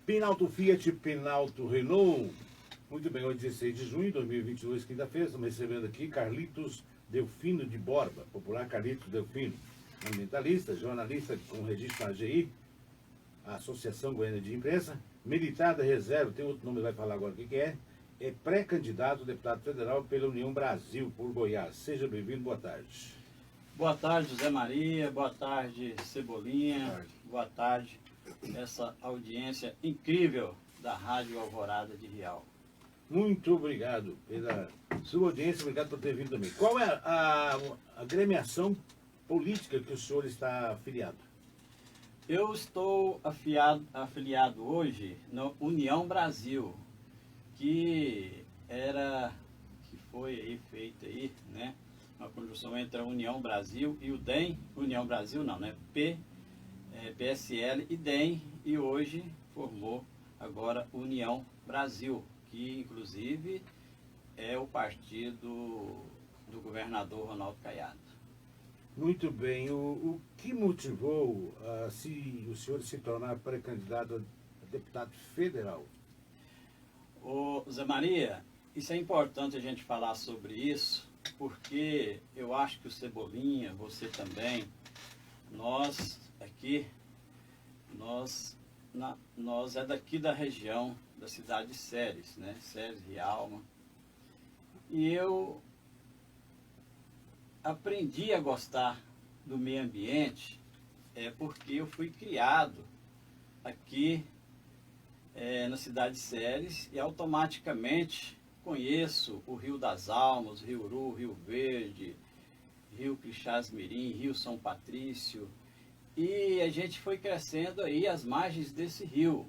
Pinauto Fiat, Pinauto Renault. Muito bem, hoje 16 de junho de 2022, quinta-feira, estamos recebendo aqui Carlitos Delfino de Borba, popular Carlitos Delfino, ambientalista, jornalista com registro na AGI, a Associação Goiana de Imprensa, militar da reserva, tem outro nome, vai falar agora o que é pré-candidato a deputado federal pela União Brasil, por Goiás. Seja bem-vindo, boa tarde. Boa tarde, José Maria, boa tarde, Cebolinha, boa tarde, essa audiência incrível da Rádio Alvorada de Rial. Muito obrigado pela sua audiência, obrigado por ter vindo também. Qual é a agremiação política que o senhor está afiliado? Eu estou afiliado hoje na União Brasil, que foi aí feita aí, né? Uma conjunção entre a União Brasil e o DEM, União Brasil não, né? PSL e DEM, e hoje formou agora União Brasil, que inclusive é o partido do governador Ronaldo Caiado. Muito bem. O que motivou o senhor se tornar pré-candidato a deputado federal? Ô, Zé Maria, isso é importante a gente falar sobre isso, porque eu acho que o Cebolinha, você também, nós é daqui da região da cidade de Ceres, né? Ceres, Rialma. E eu aprendi a gostar do meio ambiente porque eu fui criado aqui na cidade de Ceres e automaticamente conheço o Rio das Almas, Rio Uru, Rio Verde, Rio Crixás-Mirim, Rio São Patrício, e a gente foi crescendo aí às margens desse rio.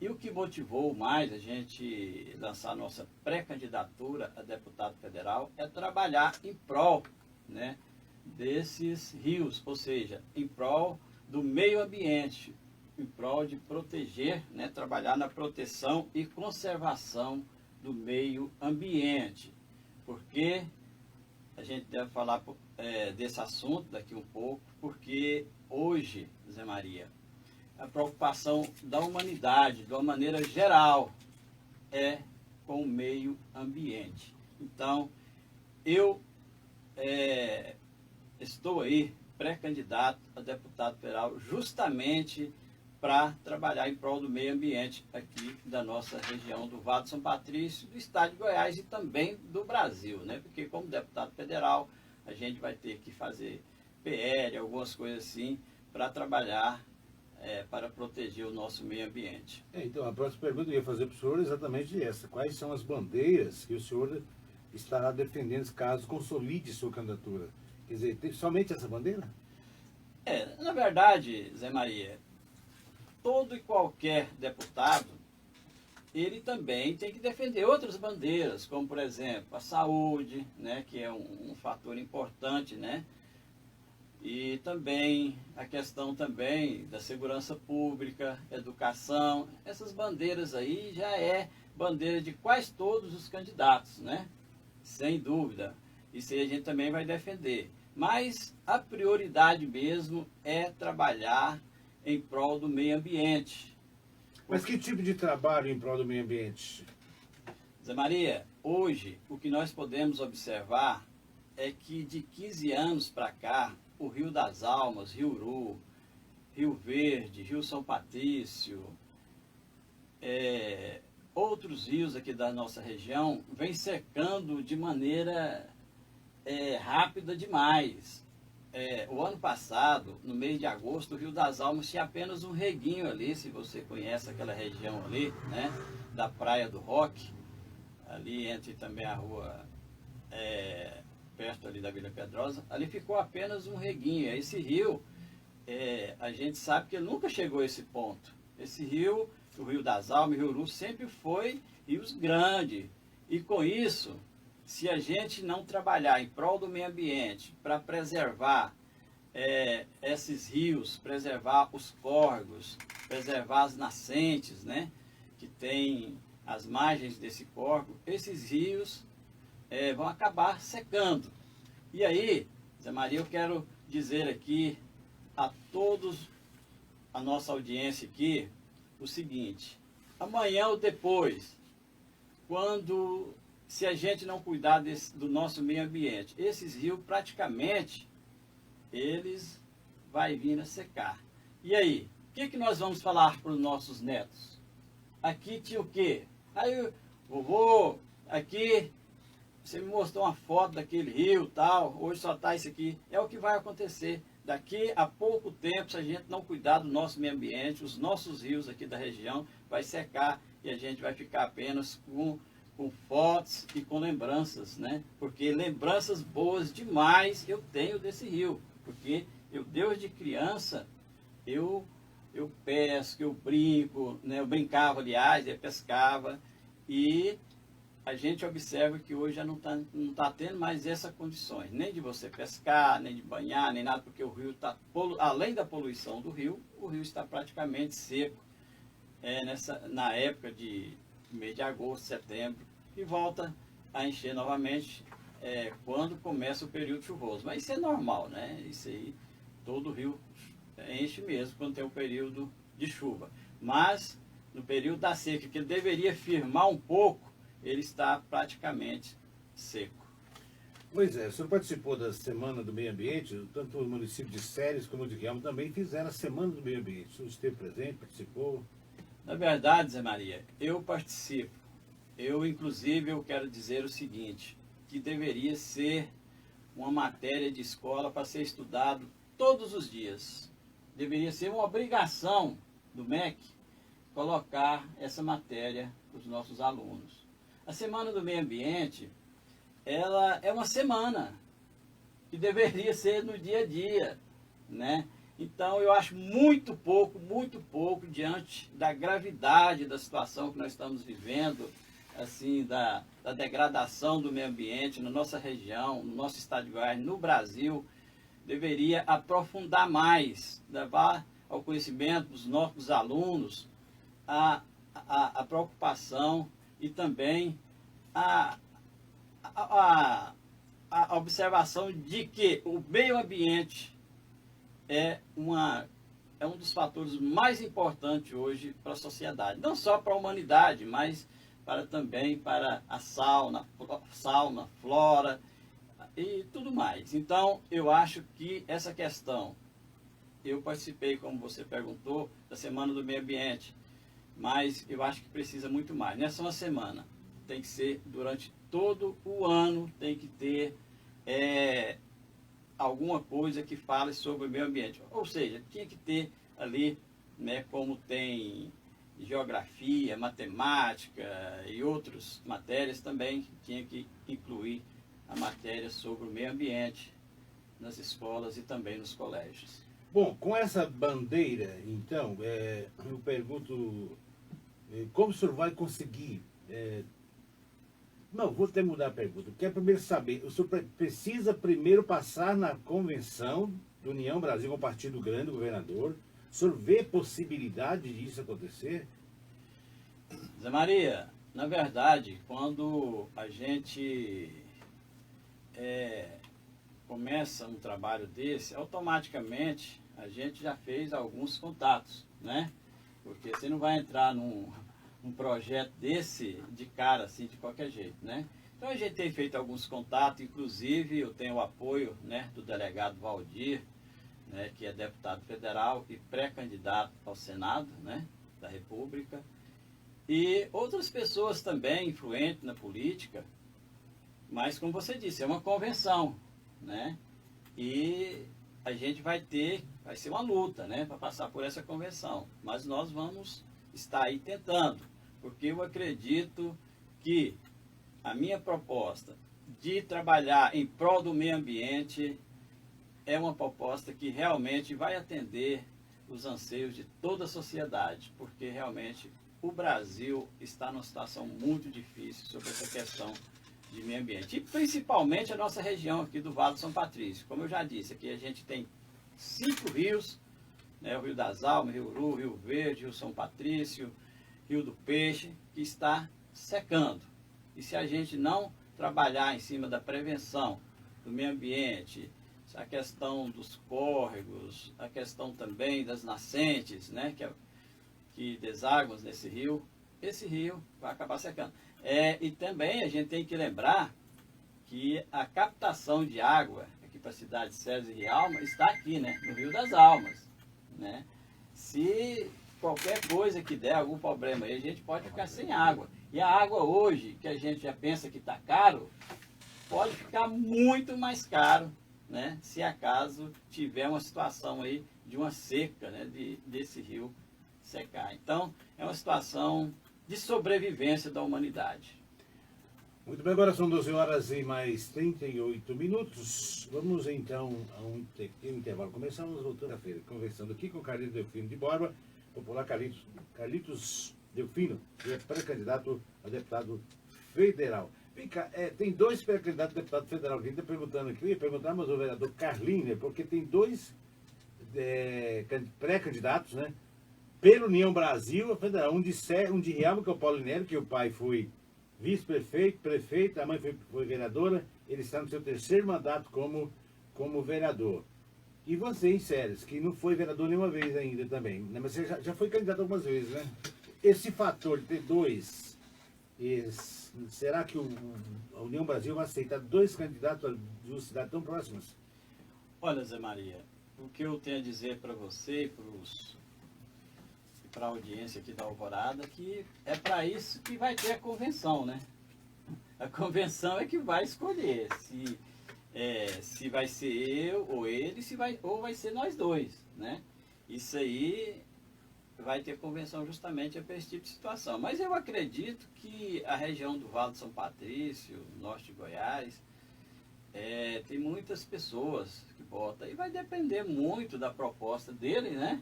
E o que motivou mais a gente lançar nossa pré-candidatura a deputado federal é trabalhar em prol, né, desses rios, ou seja, em prol do meio ambiente, em prol de proteger, né, trabalhar na proteção e conservação do meio ambiente. Porque a gente deve falar desse assunto daqui um pouco, porque hoje, Zé Maria, a preocupação da humanidade, de uma maneira geral, é com o meio ambiente. Então, eu estou aí pré-candidato a deputado federal justamente para trabalhar em prol do meio ambiente aqui da nossa região do Vale do São Patrício, do estado de Goiás e também do Brasil, né? Porque como deputado federal, a gente vai ter que fazer PL, algumas coisas assim, para trabalhar para proteger o nosso meio ambiente. Então, a próxima pergunta que eu ia fazer para o senhor é exatamente essa. Quais são as bandeiras que o senhor estará defendendo caso consolide sua candidatura? Quer dizer, tem somente essa bandeira? Na verdade, Zé Maria, todo e qualquer deputado, ele também tem que defender outras bandeiras, como, por exemplo, a saúde, né, que é um fator importante, né? E também a questão também da segurança pública, educação, essas bandeiras aí já é bandeira de quase todos os candidatos, né? Sem dúvida. Isso aí a gente também vai defender. Mas a prioridade mesmo é trabalhar em prol do meio ambiente. Mas que tipo de trabalho em prol do meio ambiente? Zé Maria, hoje o que nós podemos observar é que de 15 anos para cá, o Rio das Almas, Rio Uru, Rio Verde, Rio São Patrício, outros rios aqui da nossa região, vem secando de maneira rápida demais. O ano passado, no mês de agosto, o Rio das Almas tinha apenas um reguinho ali, se você conhece aquela região ali, né, da Praia do Roque, ali entre também a rua, perto ali da Vila Pedrosa, ali ficou apenas um reguinho. Esse rio, a gente sabe que ele nunca chegou a esse ponto. Esse rio, o Rio das Almas, o Rio Uru, sempre foi rios grandes, e com isso, se a gente não trabalhar em prol do meio ambiente para preservar esses rios, preservar os córregos, preservar as nascentes, né, que tem as margens desse córrego, esses rios vão acabar secando. E aí, Zé Maria, eu quero dizer aqui a todos, a nossa audiência aqui, o seguinte: amanhã ou depois, quando, se a gente não cuidar do nosso meio ambiente, esses rios praticamente, eles vai vir a secar. E aí, o que nós vamos falar para os nossos netos? Aqui tinha o quê? Aí, vovô, aqui, você me mostrou uma foto daquele rio tal, hoje só está isso aqui. É o que vai acontecer. Daqui a pouco tempo, se a gente não cuidar do nosso meio ambiente, os nossos rios aqui da região vai secar e a gente vai ficar apenas com fotos e com lembranças, né? Porque lembranças boas demais eu tenho desse rio. Porque eu, desde criança, eu pesco, eu brinco, né? Eu brincava, aliás, eu pescava. E a gente observa que hoje já não tá tendo mais essas condições, nem de você pescar, nem de banhar, nem nada, porque o rio está, além da poluição do rio, o rio está praticamente seco na época de mês de agosto, setembro, e volta a encher novamente quando começa o período chuvoso. Mas isso é normal, né? Isso aí, todo rio enche mesmo quando tem o período de chuva. Mas no período da seca, que ele deveria firmar um pouco, ele está praticamente seco. Pois é, o senhor participou da Semana do Meio Ambiente, tanto o município de Ceres como o de Rialma também fizeram a Semana do Meio Ambiente. O senhor esteve presente, participou? Na verdade, Zé Maria, eu participo. Inclusive, eu quero dizer o seguinte, que deveria ser uma matéria de escola para ser estudado todos os dias. Deveria ser uma obrigação do MEC colocar essa matéria para os nossos alunos. A Semana do Meio Ambiente, ela é uma semana que deveria ser no dia a dia, né? Então, eu acho muito pouco diante da gravidade da situação que nós estamos vivendo, assim, da degradação do meio ambiente na nossa região, no nosso estado de Goiás, no Brasil. Deveria aprofundar mais, levar ao conhecimento dos nossos alunos a preocupação e também a observação de que o meio ambiente é um dos fatores mais importantes hoje para a sociedade. Não só para a humanidade, mas também para a fauna, flora e tudo mais. Então, eu acho que essa questão, eu participei, como você perguntou, da Semana do Meio Ambiente, mas eu acho que precisa muito mais. Não é só uma semana, tem que ser durante todo o ano, tem que ter alguma coisa que fale sobre o meio ambiente. Ou seja, tinha que ter ali, né, como tem geografia, matemática e outras matérias também, tinha que incluir a matéria sobre o meio ambiente nas escolas e também nos colégios. Bom, com essa bandeira, então, eu pergunto, como o senhor vai conseguir... Não, vou até mudar a pergunta. Quero primeiro saber, o senhor precisa primeiro passar na convenção do União Brasil com o Partido Grande, o governador. O senhor vê possibilidade disso acontecer? Zé Maria, na verdade, quando a gente começa um trabalho desse, automaticamente a gente já fez alguns contatos, né? Porque você não vai entrar num projeto desse de cara, assim, de qualquer jeito, né? Então a gente tem feito alguns contatos, inclusive eu tenho o apoio, né, do delegado Valdir, né, que é deputado federal e pré-candidato ao Senado, né, da República, e outras pessoas também influentes na política, mas como você disse, é uma convenção, né? E a gente vai ser uma luta, né, para passar por essa convenção, mas nós vamos estar aí tentando, porque eu acredito que a minha proposta de trabalhar em prol do meio ambiente é uma proposta que realmente vai atender os anseios de toda a sociedade, porque realmente o Brasil está numa situação muito difícil sobre essa questão de meio ambiente, e principalmente a nossa região aqui do Vale do São Patrício. Como eu já disse, aqui a gente tem 5 rios, né, o Rio das Almas, Rio Uru, Rio Verde, Rio São Patrício, Rio do Peixe, que está secando. E se a gente não trabalhar em cima da prevenção do meio ambiente, a questão dos córregos, a questão também das nascentes, né, que que desaguam nesse rio, esse rio vai acabar secando. E também a gente tem que lembrar que a captação de água aqui para a cidade de Ceres e Rialma está aqui, né, no Rio das Almas, né? Se qualquer coisa que der algum problema aí, a gente pode ficar sem água. E a água hoje, que a gente já pensa que está caro, pode ficar muito mais caro, né, se acaso tiver uma situação aí de uma seca, né, desse rio secar. Então, é uma situação de sobrevivência da humanidade. Muito bem, agora são 12 horas e mais 38 minutos. Vamos então a um intervalo. Começamos voltando à feira, conversando aqui com Carlitos Delfino de Borba, popular Carlitos Delfino, que é pré-candidato a deputado federal. Vem cá, tem dois pré-candidatos a deputado federal. Quem está perguntando aqui, perguntamos ao vereador Carlinhos, né, porque tem dois pré-candidatos, né, pela União Brasil, a federal, um de Rialma, que é o Paulo Nery, que o pai foi vice-prefeito, prefeito, a mãe foi vereadora, ele está no seu terceiro mandato como vereador. E você, em Ceres, que não foi vereador nenhuma vez ainda também, né? Mas você já foi candidato algumas vezes, né? Esse fator de ter dois, será que a União Brasil vai aceitar dois candidatos de uma cidade tão próximas? Olha, Zé Maria, o que eu tenho a dizer para você e para a audiência aqui da Alvorada, que é para isso que vai ter a convenção, né? A convenção é que vai escolher se vai ser eu ou ele, ou vai ser nós dois, né? Isso aí vai ter convenção justamente para esse tipo de situação. Mas eu acredito que a região do Vale de São Patrício, norte de Goiás, tem muitas pessoas que votam. E vai depender muito da proposta dele, né?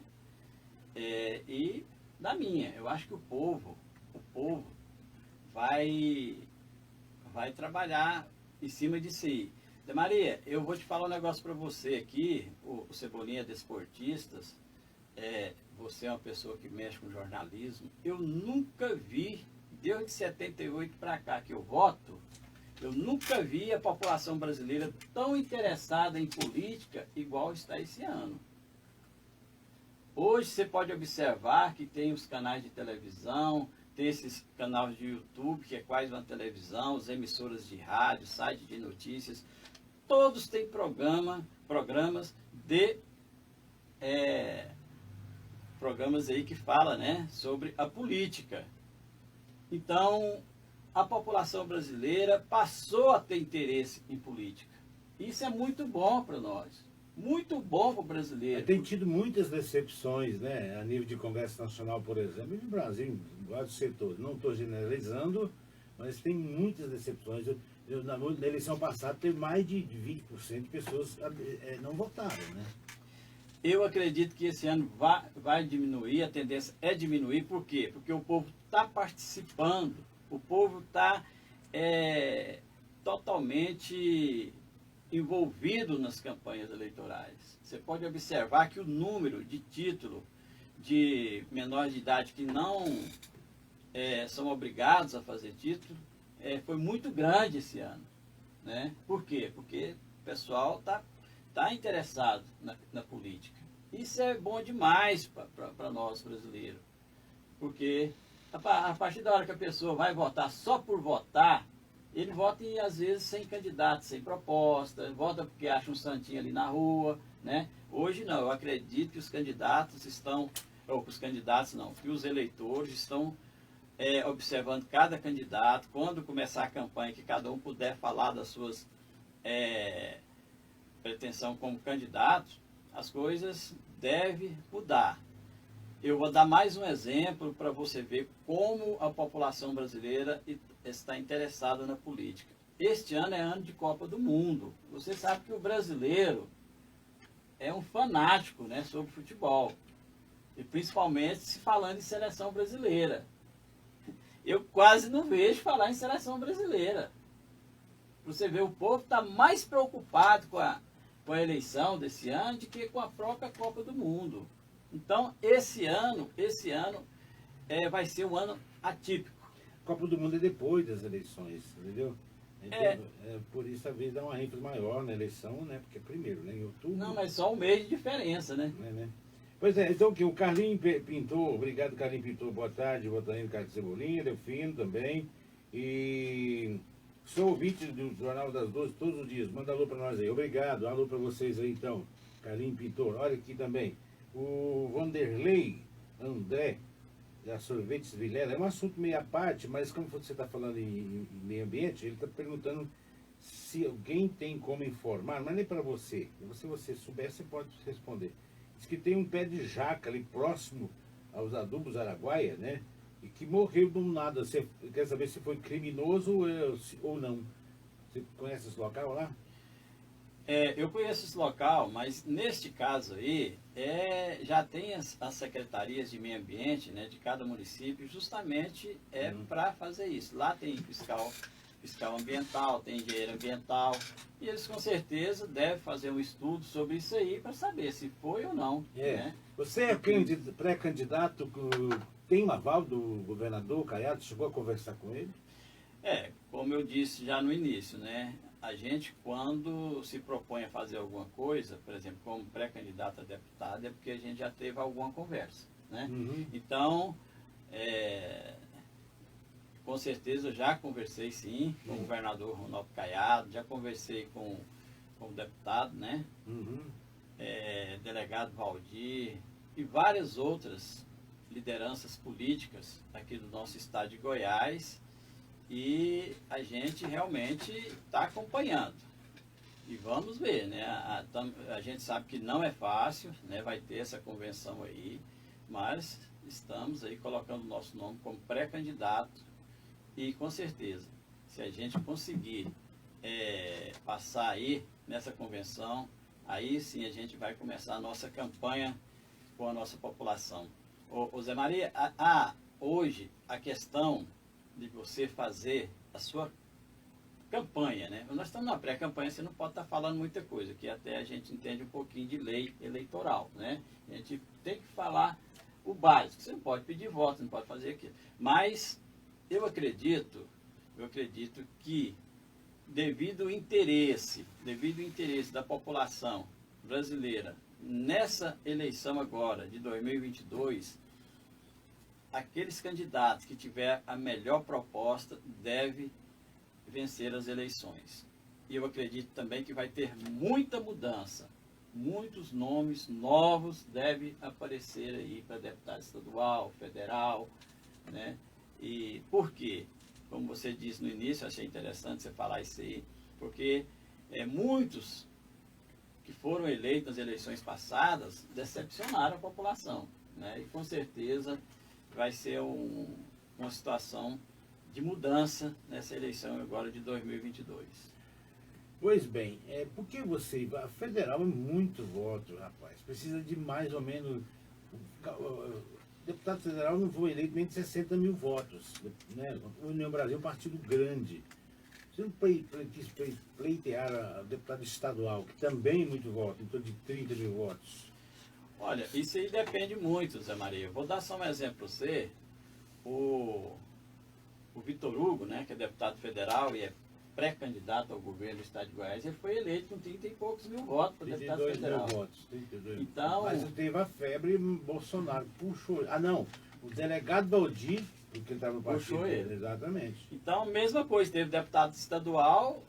E da minha. Eu acho que o povo vai trabalhar em cima disso aí. Zé Maria, eu vou te falar um negócio para você aqui, o Cebolinha Desportistas, você é uma pessoa que mexe com jornalismo, eu nunca vi, desde 78 para cá que eu voto, eu nunca vi a população brasileira tão interessada em política igual está esse ano. Hoje você pode observar que tem os canais de televisão, tem esses canais de YouTube, que é quase uma televisão, as emissoras de rádio, site de notícias, todos têm programas aí que falam, né, sobre a política. Então, a população brasileira passou a ter interesse em política. Isso é muito bom para nós. Muito bom para o brasileiro. Tem tido muitas decepções, né? A nível de Congresso Nacional, por exemplo, e no Brasil, em vários setores. Não estou generalizando, mas tem muitas decepções. Na eleição passada, teve mais de 20% de pessoas não votaram, né? Eu acredito que esse ano vai diminuir, a tendência é diminuir. Por quê? Porque o povo está participando, o povo está totalmente envolvido nas campanhas eleitorais. Você pode observar que o número de título de menores de idade que não são obrigados a fazer título foi muito grande esse ano, né? Por quê? Porque o pessoal está interessado na política. Isso é bom demais para nós brasileiros, porque a partir da hora que a pessoa vai votar só por votar, ele vota às vezes sem candidato, sem proposta, vota porque acha um santinho ali na rua, né? Hoje não, eu acredito que os candidatos que os eleitores estão observando cada candidato. Quando começar a campanha, que cada um puder falar das suas pretensão como candidato, as coisas devem mudar. Eu vou dar mais um exemplo para você ver como a população brasileira está interessada na política. Este ano é ano de Copa do Mundo. Você sabe que o brasileiro é um fanático, né, sobre futebol. E principalmente se falando em seleção brasileira. Eu quase não vejo falar em seleção brasileira. Você vê, o povo está mais preocupado com a eleição desse ano do que com a própria Copa do Mundo. Então, esse ano vai ser um ano atípico. A Copa do Mundo é depois das eleições, entendeu? Por isso, às vezes, dá uma ênfase maior na eleição, né? Porque é primeiro, né? Em outubro. Não, mas só um mês de diferença, né? Pois é, então que o Carlinho Pintor, obrigado Carlinho Pintor, boa tarde, Carlos Cebolinha, Delfino também. E sou ouvinte do Jornal das 12 todos os dias, manda alô para nós aí, obrigado, alô para vocês aí então, Carlinho Pintor, olha aqui também, o Vanderlei André, da Sorvetes Vilela, é um assunto meio à parte, mas como você está falando em meio ambiente, ele está perguntando se alguém tem como informar, mas nem para você, se você souber, você pode responder. Diz que tem um pé de jaca ali próximo aos adubos Araguaia, né? E que morreu do nada. Você quer saber se foi criminoso ou não? Você conhece esse local lá? Eu conheço esse local, mas neste caso aí, já tem as secretarias de meio ambiente, né, de cada município, justamente para fazer isso. Lá tem fiscal ambiental, tem engenheiro ambiental, e eles com certeza devem fazer um estudo sobre isso aí para saber se foi ou não. Né? Você é pré-candidato, tem um aval do governador Caiado? Chegou a conversar com ele? Como eu disse já no início, né? A gente, quando se propõe a fazer alguma coisa, por exemplo, como pré-candidato a deputado, é porque a gente já teve alguma conversa, né? Uhum. Então, com certeza eu já conversei sim com o governador Ronaldo Caiado, já conversei com o deputado, né? Uhum. Delegado Valdir e várias outras lideranças políticas aqui do nosso estado de Goiás, e a gente realmente está acompanhando. E vamos ver, né? A gente sabe que não é fácil, né? Vai ter essa convenção aí, mas estamos aí colocando o nosso nome como pré-candidato e com certeza, se a gente conseguir passar aí nessa convenção, aí sim a gente vai começar a nossa campanha com a nossa população. Ô Zé Maria, hoje a questão de você fazer a sua campanha, né? Nós estamos na pré-campanha, você não pode estar falando muita coisa, que até a gente entende um pouquinho de lei eleitoral, né? A gente tem que falar o básico, você não pode pedir voto, não pode fazer aquilo. Mas eu acredito que devido ao interesse da população brasileira nessa eleição agora de 2022, aqueles candidatos que tiver a melhor proposta deve vencer as eleições. E eu acredito também que vai ter muita mudança. Muitos nomes novos devem aparecer aí para deputado estadual, federal, né? E por quê? Como você disse no início, eu achei interessante você falar isso aí, porque muitos que foram eleitos nas eleições passadas decepcionaram a população, né? E com certeza vai ser uma situação de mudança nessa eleição agora de 2022. Pois bem, porque a federal é muito voto, rapaz. Precisa de mais ou menos. O deputado federal não foi eleito nem de 60 mil votos. Né? O União Brasil é um partido grande. Você não quis pleitear a deputado estadual, que também é muito voto, em torno de 30 mil votos. Olha, isso aí depende muito, Zé Maria. Vou dar só um exemplo para você. O Vitor Hugo, né, que é deputado federal e é pré-candidato ao governo do estado de Goiás, ele foi eleito com 30 e poucos mil votos para deputado federal. 32 mil votos, 32. Então, mas teve a febre, Bolsonaro puxou. Não, o delegado Valdir, porque ele estava no partido. Puxou ele. Exatamente. Então, mesma coisa, teve deputado estadual,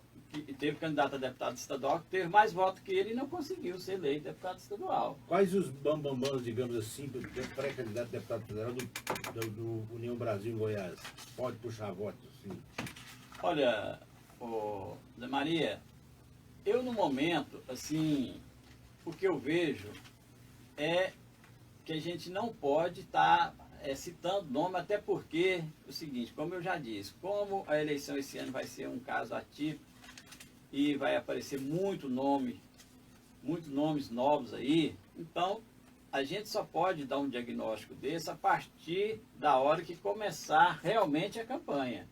teve candidato a deputado estadual que teve mais votos que ele e não conseguiu ser eleito deputado estadual. Quais os bambambãs, digamos assim, pré-candidato a deputado federal do União Brasil em Goiás? Pode puxar votos, sim. Olha, Zé Maria, eu no momento, assim, o que eu vejo é que a gente não pode estar citando nome, até porque, o seguinte, como eu já disse, como a eleição esse ano vai ser um caso atípico, e vai aparecer muitos nomes novos aí, então a gente só pode dar um diagnóstico desse a partir da hora que começar realmente a campanha,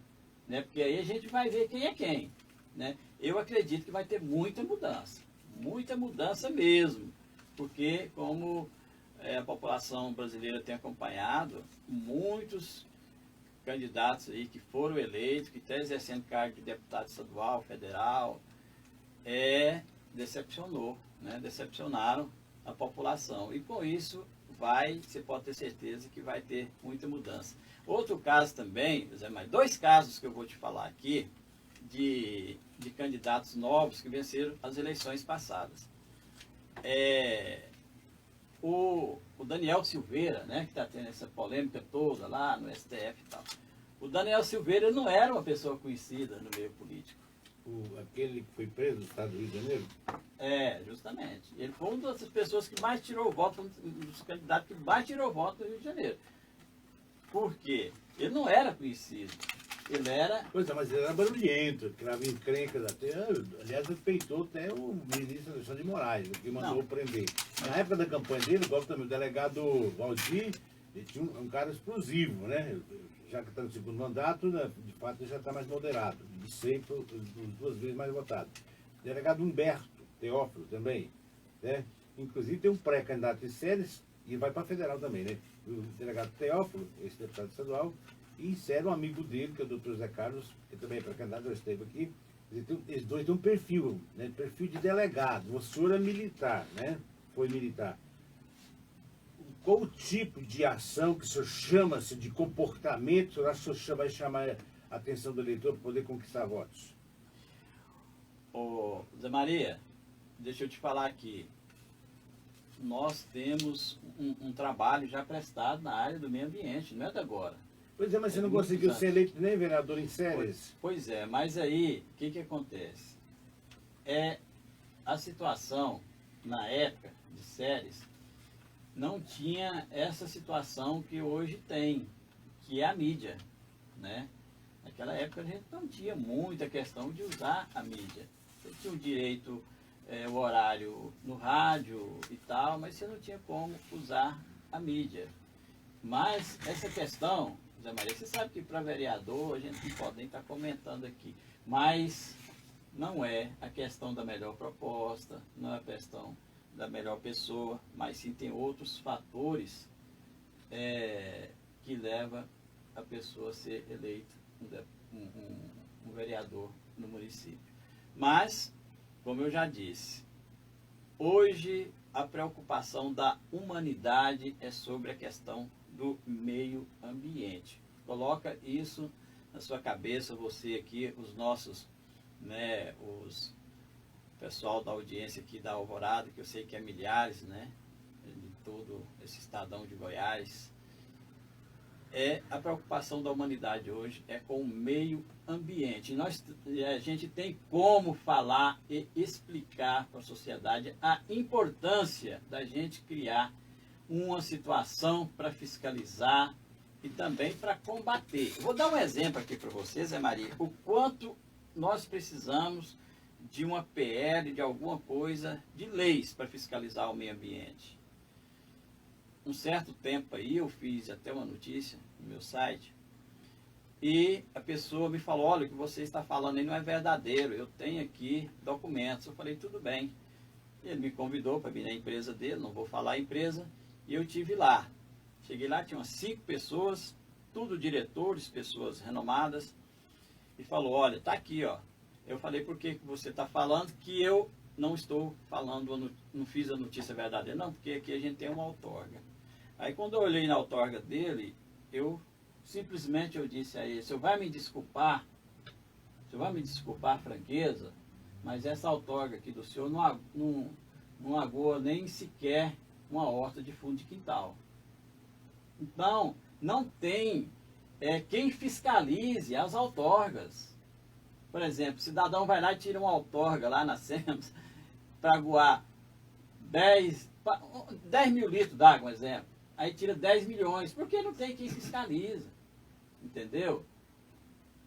né? Porque aí a gente vai ver quem é quem, né? Eu acredito que vai ter muita mudança mesmo, porque como a população brasileira tem acompanhado, muitos candidatos aí que foram eleitos, que estão exercendo cargo de deputado estadual, federal, decepcionaram a população. E com isso você pode ter certeza que vai ter muita mudança. Outro caso também, Zé Maria, 2 casos que eu vou te falar aqui, de candidatos novos que venceram as eleições passadas. O Daniel Silveira, né, que está tendo essa polêmica toda lá no STF e tal. O Daniel Silveira não era uma pessoa conhecida no meio político. Aquele que foi preso no estado do Rio de Janeiro? Justamente. Ele foi uma das pessoas que mais tirou o voto, um dos candidatos que mais tirou o voto no Rio de Janeiro. Por quê? Ele não era conhecido. Ele era... Pois é, mas ele era barulhento, criava encrencas até. Aliás, ele peitou até o ministro Alexandre de Moraes, que mandou prender. Na época da campanha dele, igual também o delegado Valdir, ele tinha um cara explosivo, né? Já que está no segundo mandato, né, de fato ele já está mais moderado, e sempre 2 vezes mais votado. O delegado Humberto Teófilo também, né? Inclusive tem um pré-candidato em Séries e vai para federal também, né? O delegado Teófilo, esse deputado estadual, e sério, um amigo dele, que é o doutor Zé Carlos, que também é pré-candidato, já esteve aqui. Eles dois têm um perfil, né? Perfil de delegado. O senhor é militar, né? Foi militar. Qual o tipo de ação que o senhor chama-se de comportamento, o senhor acha que o senhor vai chamar a atenção do eleitor para poder conquistar votos? Ô, Zé Maria, deixa eu te falar aqui. Nós temos um trabalho já prestado na área do meio ambiente, não é de agora. Pois é, mas você não conseguiu ser eleito nem vereador em Séries? Pois é, mas aí, o que acontece? A situação, na época de Séries, não tinha essa situação que hoje tem, que é a mídia, né? Naquela época a gente não tinha muita questão de usar a mídia. Você tinha o direito, o horário no rádio e tal, mas você não tinha como usar a mídia. Mas essa questão, Zé Maria, você sabe que para vereador a gente não pode nem estar comentando aqui, mas não é a questão da melhor proposta, não é a questão da melhor pessoa, mas sim tem outros fatores que levam a pessoa a ser eleita um vereador no município. Mas, como eu já disse, hoje a preocupação da humanidade é sobre a questão do meio ambiente. Coloca isso na sua cabeça, você aqui, os nossos, né, os pessoal da audiência aqui da Alvorada, que eu sei que é milhares, né, de todo esse estadão de Goiás. A preocupação da humanidade hoje é com o meio ambiente. A gente tem como falar e explicar para a sociedade a importância da gente criar uma situação para fiscalizar e também para combater. Vou dar um exemplo aqui para vocês, Zé Maria, o quanto nós precisamos de uma PL, de alguma coisa, de leis para fiscalizar o meio ambiente. Um certo tempo aí eu fiz até uma notícia no meu site e a pessoa me falou, olha, o que você está falando aí não é verdadeiro, eu tenho aqui documentos. Eu falei, tudo bem. Ele me convidou para vir na empresa dele, não vou falar a empresa, e eu estive lá. Cheguei lá, tinha umas 5 pessoas, tudo diretores, pessoas renomadas, e falou, olha, tá aqui, ó. Eu falei, por que você está falando que eu não estou falando, não fiz a notícia verdadeira? Não, porque aqui a gente tem uma outorga. Aí quando eu olhei na outorga dele, eu simplesmente disse a ele, o senhor vai me desculpar a franqueza, mas essa outorga aqui do senhor não agoa nem sequer uma horta de fundo de quintal. Então, não tem quem fiscalize as outorgas. Por exemplo, o cidadão vai lá e tira uma outorga lá na SEMS para aguar 10 mil litros d'água, um exemplo. Aí tira 10 milhões, porque não tem quem fiscaliza. Entendeu?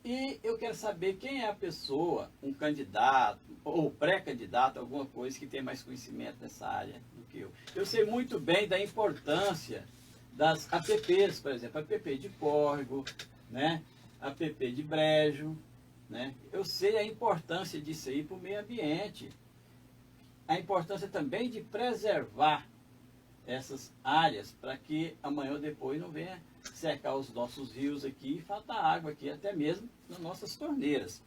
E eu quero saber quem é a pessoa, um candidato ou pré-candidato, alguma coisa que tem mais conhecimento nessa área do que eu. Eu sei muito bem da importância das APPs, por exemplo, APP de Córrego, né? APP de Brejo, né? Eu sei a importância disso aí para o meio ambiente. A importância também de preservar essas áreas para que amanhã ou depois não venha secar os nossos rios aqui e faltar água aqui, até mesmo nas nossas torneiras.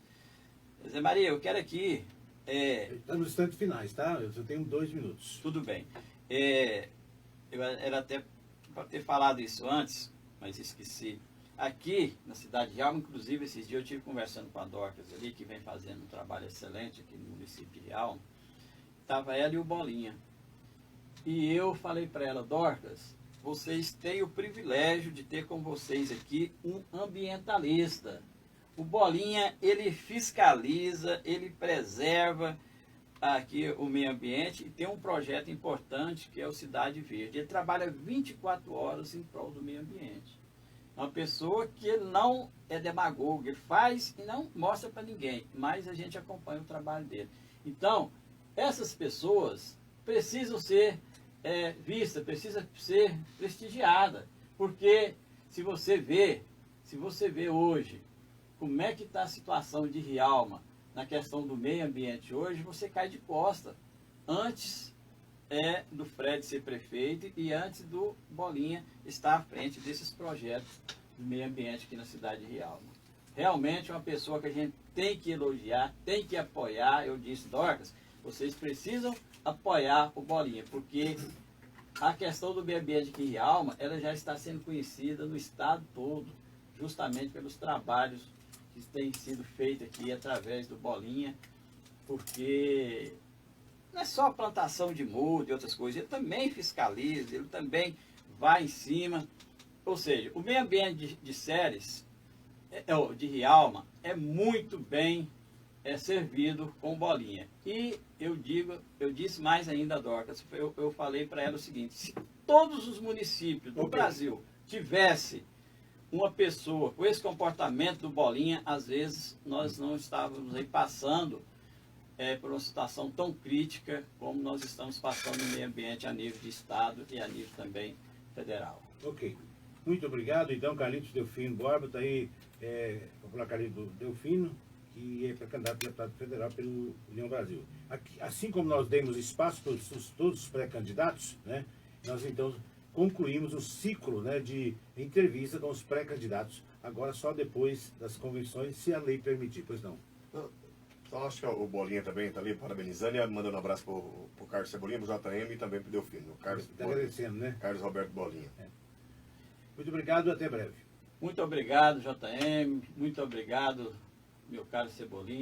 Zé Maria, eu quero aqui... Está nos instantes finais, tá? Eu só tenho 2 minutos. Tudo bem. Eu era até para ter falado isso antes, mas esqueci. Aqui, na cidade de Rialma, inclusive, esses dias eu estive conversando com a Dorcas ali, que vem fazendo um trabalho excelente aqui no município de Rialma. Estava ela e o Bolinha. E eu falei para ela, Dorcas, vocês têm o privilégio de ter com vocês aqui um ambientalista. O Bolinha, ele fiscaliza, ele preserva aqui o meio ambiente e tem um projeto importante que é o Cidade Verde. Ele trabalha 24 horas em prol do meio ambiente. Uma pessoa que ele não é demagogo, ele faz e não mostra para ninguém, mas a gente acompanha o trabalho dele. Então, essas pessoas precisam ser vistas, precisam ser prestigiadas, porque se você vê hoje como é que está a situação de Rialma na questão do meio ambiente hoje, você cai de costa. Antes do Fred ser prefeito e antes do Bolinha estar à frente desses projetos do meio ambiente aqui na cidade de Rialma. Realmente é uma pessoa que a gente tem que elogiar, tem que apoiar. Eu disse, Dorcas, vocês precisam apoiar o Bolinha, porque a questão do meio ambiente aqui em Rialma, ela já está sendo conhecida no estado todo, justamente pelos trabalhos que têm sido feitos aqui através do Bolinha, porque não é só plantação de muda e outras coisas, ele também fiscaliza, ele também vai em cima. Ou seja, o meio ambiente de Ceres, de Rialma, é muito bem servido com Bolinha. E eu disse mais ainda, Dorcas, eu falei para ela o seguinte, se todos os municípios do Brasil tivesse uma pessoa com esse comportamento do Bolinha, às vezes nós não estávamos aí passando por uma situação tão crítica como nós estamos passando no meio ambiente a nível de Estado e a nível também federal. Ok. Muito obrigado. Então, Carlitos Delfino Borba está aí, popular Carlitos Delfino, que é candidato a deputado federal pelo União Brasil. Aqui, assim como nós demos espaço para todos os pré-candidatos, né, nós então concluímos o ciclo, né, de entrevista com os pré-candidatos, agora só depois das convenções, se a lei permitir, pois não. Então acho que o Bolinha também está ali parabenizando e mandando um abraço para o Carlos Cebolinha, para o JM e também para o Delfino. Está agradecendo, né? Carlos Roberto Bolinha. Muito obrigado e até breve. Muito obrigado, JM. Muito obrigado, meu caro Cebolinha.